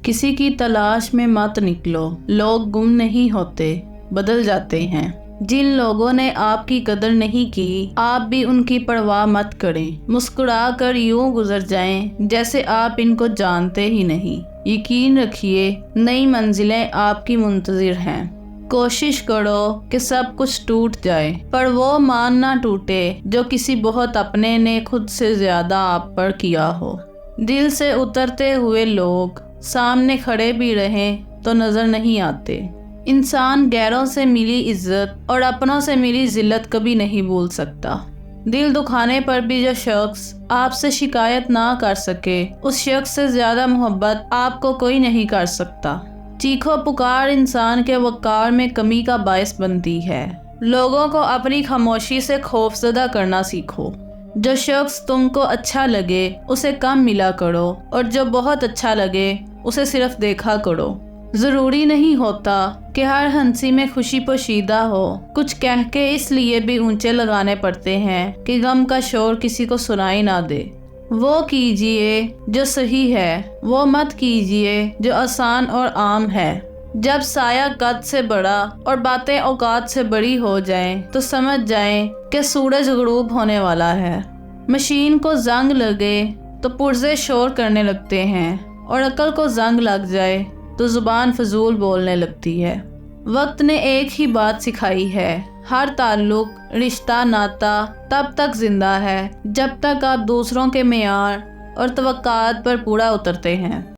किसी की तलाश में मत निकलो, लोग गुम नहीं होते, बदल जाते हैं। जिन लोगों ने आपकी कदर नहीं की, आप भी उनकी परवाह मत करें। मुस्कुरा कर यूं गुजर जाएं जैसे आप इनको जानते ही नहीं। यकीन रखिए, नई मंजिलें आपकी मुंतजिर हैं। कोशिश करो कि सब कुछ टूट जाए, पर वो मान ना टूटे जो किसी बहुत अपने ने खुद से ज्यादा आप पर किया हो। दिल से उतरते हुए लोग सामने खड़े भी रहें तो नजर नहीं आते। इंसान गैरों से मिली इज्जत और अपनों से मिली जिल्लत कभी नहीं भूल सकता। दिल दुखाने पर भी जो शख्स आपसे शिकायत ना कर सके, उस शख्स से ज्यादा मोहब्बत आपको कोई नहीं कर सकता। चीखो पुकार इंसान के वक़ार में कमी का बायस बनती है। लोगों को अपनी खामोशी से खौफजदा करना सीखो। जो शख्स तुमको अच्छा लगे उसे कम मिला करो, और जो बहुत अच्छा लगे उसे सिर्फ देखा करो। ज़रूरी नहीं होता कि हर हंसी में खुशी पोशीदा हो। कुछ कह के इसलिए भी ऊंचे लगाने पड़ते हैं कि गम का शोर किसी को सुनाई ना दे। वो कीजिए जो सही है, वो मत कीजिए जो आसान और आम है। जब साया कद से बड़ा और बातें औकात से बड़ी हो जाएं, तो समझ जाएं कि सूरज गुरूब होने वाला है। मशीन को जंग लगे तो पुर्जे शोर करने लगते हैं, और अकल को जंग लग जाए तो जुबान फजूल बोलने लगती है। वक्त ने एक ही बात सिखाई है, हर ताल्लुक, रिश्ता, नाता तब तक जिंदा है जब तक आप दूसरों के मेयार और तवक्कात पर पूरा उतरते हैं।